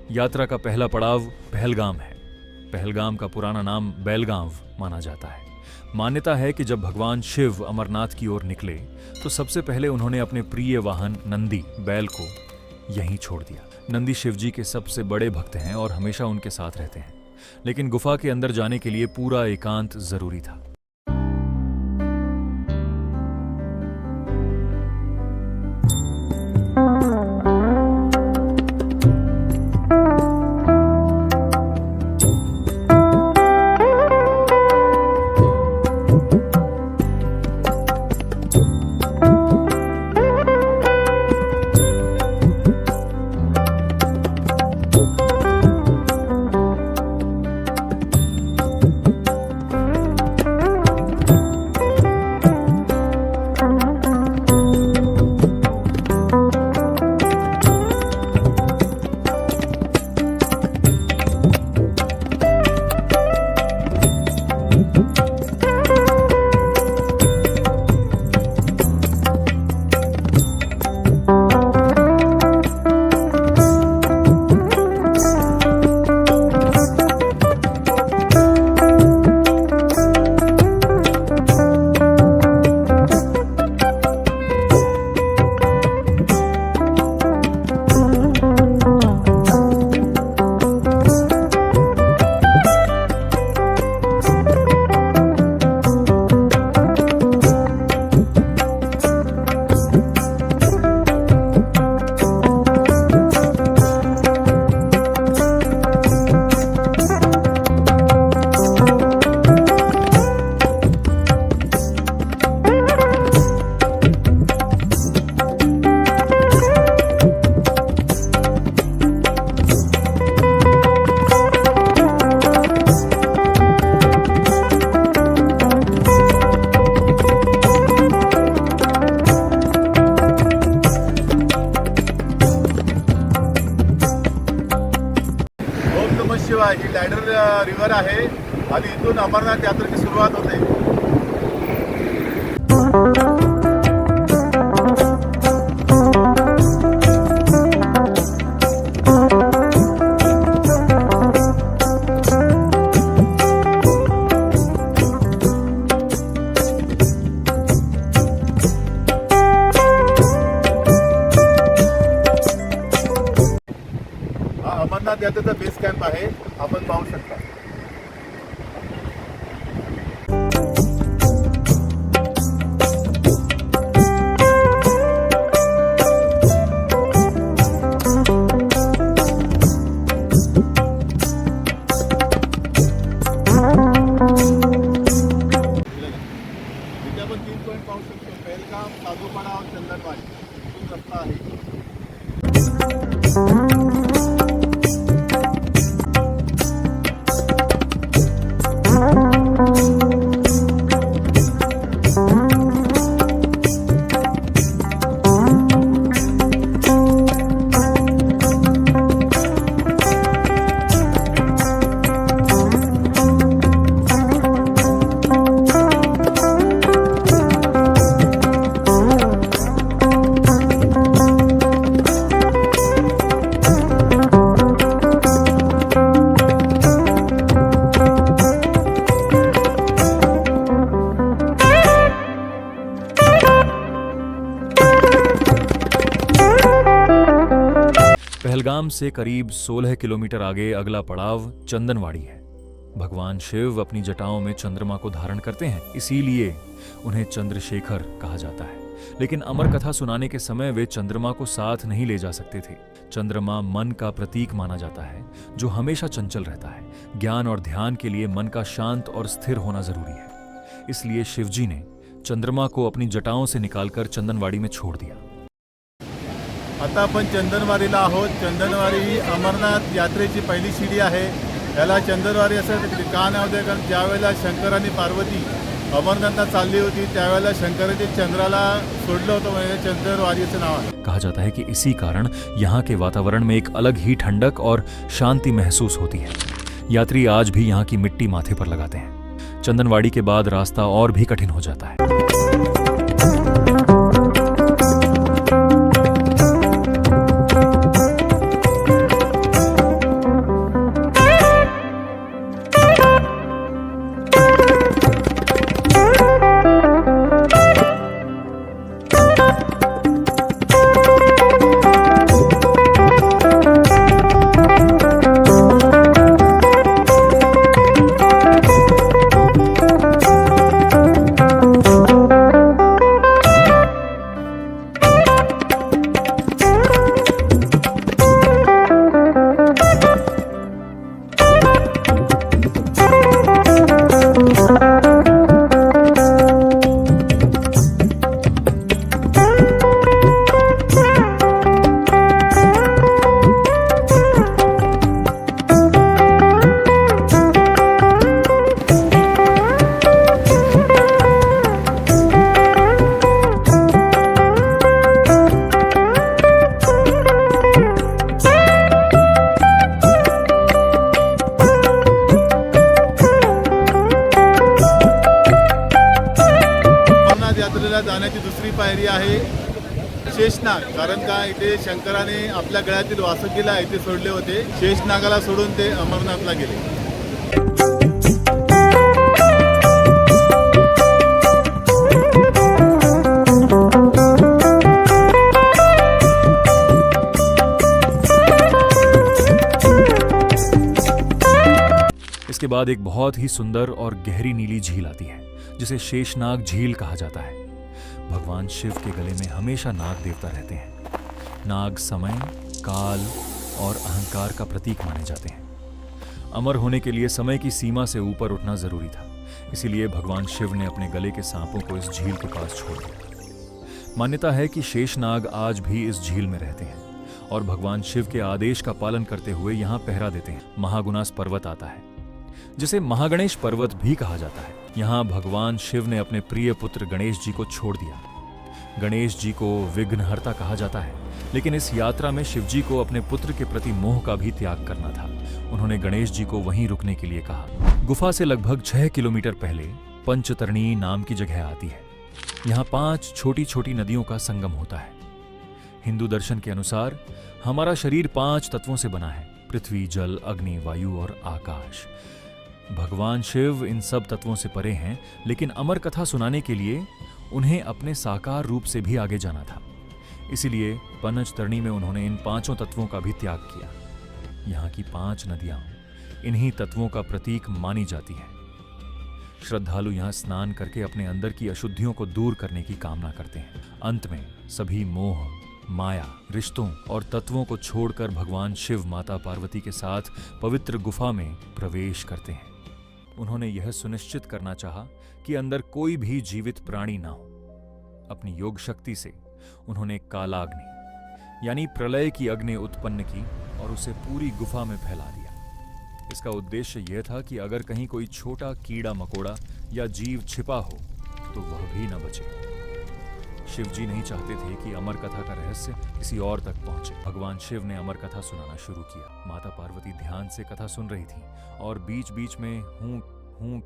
यात्रा का पहला पड़ाव पहलगाम है। पहलगाम का पुराना नाम बेलगांव माना जाता है। मान्यता है कि जब भगवान शिव अमरनाथ की ओर निकले तो सबसे पहले उन्होंने अपने प्रिय वाहन नंदी बैल को यहीं छोड़ दिया। नंदी शिवजी के सबसे बड़े भक्त हैं और हमेशा उनके साथ रहते हैं, लेकिन गुफा के अंदर जाने के लिए पूरा एकांत जरूरी था। ही लायडर रिव्हर आहे आणि इथून अमरनाथ यात्रेची सुरुवात होते। अमरनाथ यात्रेचा बेस कॅम्प आहे, आपण पाहू शकता। इथे आपण 3 पॉइंट पाहू शकतो। पहलगाम, साधूपाडा और चंदनवाडी इथून रस्ता आहे। पहलगाम से करीब 16 किलोमीटर आगे अगला पड़ाव चंदनवाड़ी है। भगवान शिव अपनी जटाओं में चंद्रमा को धारण करते हैं, इसीलिए उन्हें चंद्रशेखर कहा जाता है। लेकिन अमर कथा सुनाने के समय वे चंद्रमा को साथ नहीं ले जा सकते थे। चंद्रमा मन का प्रतीक माना जाता है, जो हमेशा चंचल रहता है। ज्ञान और ध्यान के लिए मन का शांत और स्थिर होना जरूरी है। इसलिए शिवजी ने चंद्रमा को अपनी जटाओं से निकालकर चंदनवाड़ी में छोड़ दिया। आता आपण चंदनवारीला आहोत। चंदनवारी ही अमरनाथ यात्रेची पहिली शिडी आहे। याला चंदनवारी असं का नाव दिलं, कारण ज्यावेळेला शंकर आणि पार्वती अमरनाथला चालली होती त्यावेळेला शंकराने चंद्राला सोडलं होतं, म्हणजे चंदनवारीचं नाव आहे। कहा जाता है कि इसी कारण यहाँ के वातावरण में एक अलग ही ठंडक और शांति महसूस होती है। यात्री आज भी यहाँ की मिट्टी माथे पर लगाते हैं। चंदनवाड़ी के बाद रास्ता और भी कठिन हो जाता है। पायरी आहे शेषनाग. कारण का इथे शंकराने आपल्या गळ्यातील वासुकीला इथे सोडले होते. शेषनागाला सोडून ते अमरनाथला गेले. इसके बाद एक बहुत ही सुंदर और गहरी नीली झील आती है जिसे शेषनाग झील कहा जाता है. भगवान शिव के गले में हमेशा नाग देवता रहते हैं. नाग समय, काल और अहंकार का प्रतीक माने जाते हैं. अमर होने के लिए समय की सीमा से ऊपर उठना जरूरी था. इसीलिए भगवान शिव ने अपने गले के सांपों को इस झील के पास छोड़ दिया. मान्यता है कि शेषनाग आज भी इस झील में रहते हैं और भगवान शिव के आदेश का पालन करते हुए यहाँ पहरा देते हैं. महागुनास पर्वत आता है जिसे महागणेश पर्वत भी कहा जाता है. यहाँ भगवान शिव ने अपने प्रिय पुत्र गणेश जी को छोड़ दिया. गणेश जी को विघ्नहर्ता कहा जाता है, लेकिन इस यात्रा में शिव जी को अपने पुत्र के प्रति मोह का भी त्याग करना था. उन्होंने गणेश जी को वहीं रुकने के लिए कहा. गुफा से लगभग 6 किलोमीटर पहले पंचतरणी नाम की जगह आती है. यहाँ 5 छोटी छोटी नदियों का संगम होता है. हिंदू दर्शन के अनुसार हमारा शरीर 5 तत्वों से बना है: पृथ्वी, जल, अग्नि, वायु और आकाश. भगवान शिव इन सब तत्वों से परे हैं, लेकिन अमर कथा सुनाने के लिए उन्हें अपने साकार रूप से भी आगे जाना था. इसीलिए पंचतरणी में उन्होंने इन 5 तत्वों का भी त्याग किया. यहाँ की 5 नदियां इन्हीं तत्वों का प्रतीक मानी जाती हैं. श्रद्धालु यहाँ स्नान करके अपने अंदर की अशुद्धियों को दूर करने की कामना करते हैं. अंत में सभी मोह, माया, रिश्तों और तत्वों को छोड़कर भगवान शिव माता पार्वती के साथ पवित्र गुफा में प्रवेश करते हैं. उन्होंने यह सुनिश्चित करना चाहा कि अंदर कोई भी जीवित प्राणी ना हो. अपनी योग शक्ति से उन्होंने कालाग्नि यानी प्रलय की अग्नि उत्पन्न की और उसे पूरी गुफा में फैला दिया. इसका उद्देश्य यह था कि अगर कहीं कोई छोटा कीड़ा मकोड़ा या जीव छिपा हो तो वह भी न बचे. शिव जी नहीं चाहते थे कि अमर कथा का रहस्य किसी और तक पहुंचे. भगवान शिव ने अमर कथा सुनाना शुरू किया. माता पार्वती ध्यान से कथा सुन रही थी और बीच बीच में हूं हूं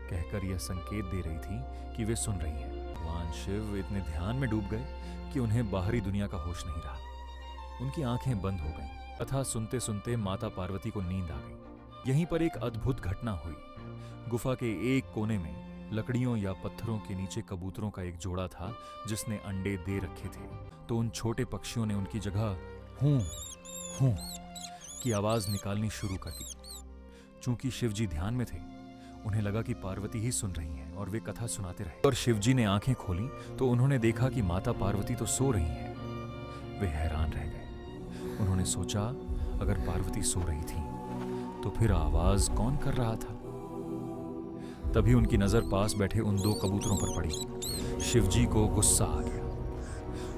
कहकर यह संकेत दे रही थी कि वे सुन रही हैं. भगवान शिव इतने ध्यान में डूब गए कि उन्हें बाहरी दुनिया का होश नहीं रहा. उनकी आंखें बंद हो गईं. कथा सुनते सुनते माता पार्वती को नींद आ गई. यहीं पर एक अद्भुत घटना हुई. गुफा के एक कोने में लकड़ियों या पत्थरों के नीचे कबूतरों का एक जोड़ा था जिसने अंडे दे रखे थे. तो उन छोटे पक्षियों ने उनकी जगह हूं हूं की आवाज निकालनी शुरू कर दी. चूंकि शिवजी ध्यान में थे, उन्हें लगा कि पार्वती ही सुन रही हैं और वे कथा सुनाते रहे. और शिवजी ने आंखें खोली तो उन्होंने देखा कि माता पार्वती तो सो रही हैं. वे हैरान रह गए. उन्होंने सोचा, अगर पार्वती सो रही थी तो फिर आवाज कौन कर रहा था. तभी उनकी नजर पास बैठे उन 2 कबूतरों पर पड़ी. शिवजी को गुस्सा आ गया.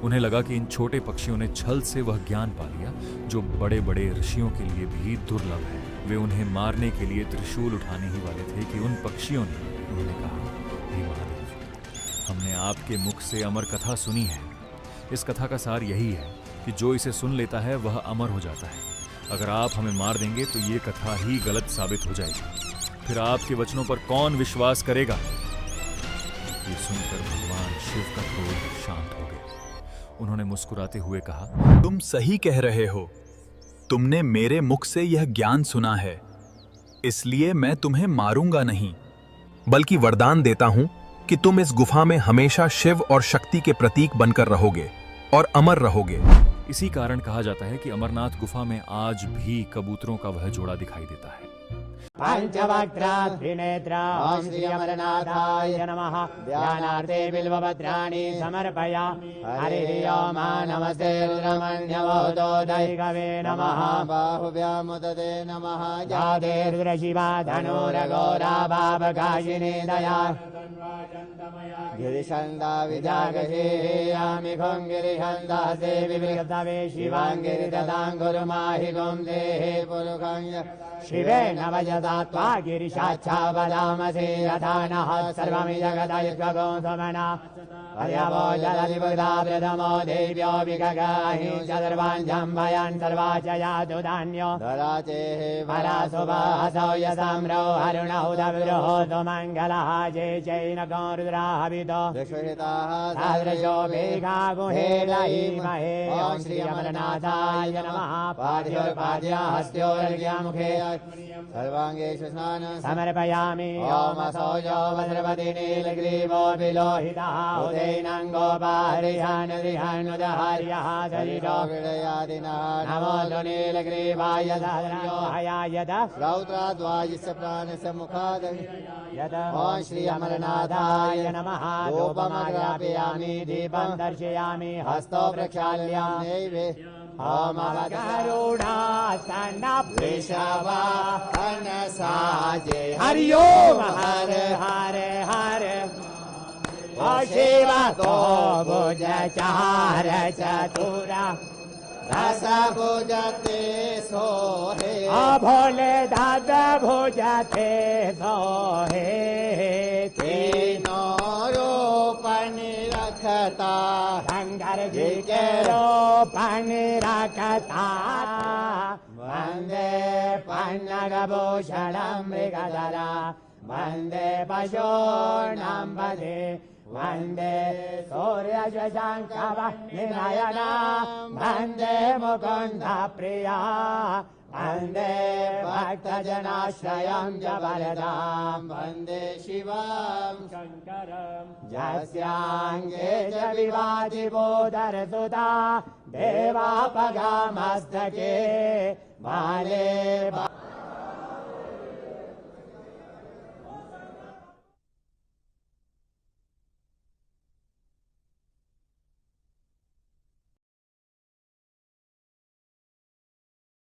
उन्हें लगा कि इन छोटे पक्षियों ने छल से वह ज्ञान पा लिया जो बड़े बड़े ऋषियों के लिए भी दुर्लभ है. वे उन्हें मारने के लिए त्रिशूल उठाने ही वाले थे कि उन पक्षियों ने उन्होंने कहा, हे महादेव, हमने आपके मुख से अमर कथा सुनी है. इस कथा का सार यही है कि जो इसे सुन लेता है वह अमर हो जाता है. अगर आप हमें मार देंगे तो ये कथा ही गलत साबित हो जाएगी. फिर आपके वचनों पर कौन विश्वास करेगा. ये सुनकर भगवान शिव का क्रोध शांत हो गया. उन्होंने मुस्कुराते हुए कहा, तुम सही कह रहे हो. तुमने मेरे मुख से यह ज्ञान सुना है, इसलिए मैं तुम्हें मारूंगा नहीं, बल्कि वरदान देता हूं कि तुम इस गुफा में हमेशा शिव और शक्ति के प्रतीक बनकर रहोगे और अमर रहोगे. इसी कारण कहा जाता है कि अमरनाथ गुफा में आज भी कबूतरों का वह जोड़ा दिखाई देता है. पंचवक्त्रा त्रिनेत्रा ओम श्री अमरनाथाय नमः. ध्यानार्थे बिल्वपत्राणि समर्पयामि. हरि ओम नमस्ते रमण्यवोदोदैकवे नमः. बाहुव्यामुदते नमः. जादेर्द्रशिवा धनुरघोरा भावकाशिनी दया गिरिशन्दा विजागहेयामि घों गिरिशन्दा से विविधवे शिवाङ्गिरिददां गुरुमाहि गों देहे पुरुषं शिवे नवज यथा त्वा गिरिशाच्छा वदामसि यथा नः सर्वमि जगदयुग्गो समना पर्यावो जलधिभुक्ता प्रथमो देव्यो विगगाहि सर्वान् जम्भयान् सर्वाचया दुधान्यो धराचेः परासुभासौ यसाम्रो हरुणौ दविरोहो सुमङ्गलः जय जैनको रुद्राभितो दुष्कृताः तादृशो वेगागुहे लहीमहे ॐ श्री अमरनाथाय नमः पाद्योर्पाद्या हस्त्योर्घ्यामुखे सर्वाङ्गेषु स्नानं समर्पयामि ॐ असौजो वज्रपति नीलग्रीवो विलोहितः उदयनङ्गो बाहरिहानुदहार्यः शरीरो विडयादिनः नमो नीलग्रीवाय सहस्रो हयाय श्रौत्राद्वायुस्य प्राणस्य मुखाद ॐ श्री अमरनाथाय नमः धूपमाग्रापयामि दीपं दर्शयामि हस्तो प्रक्षाल्यामि ॐ अवकरुणासन वृषवाहनसाजे हरि ओम हर हर हर शिव को भुज चार चतुरा रस भुजते सोहे भोले दादा भुजते सोहे तीनों रूपन रखता शंकर जी के रूपन रखता वंदे पन्नगभूषणं मृगधरा वंदे पशूनां पदे वंदे सूर्यशशाङ्कवनिनयना वंदे मुकुन्द प्रिया वंदे भक्तजनाश्रयं जबरदां वंदे शिवं शङ्करं यस्याङ्गे च विवादिबोधरसुता देवापगामस्तके बाले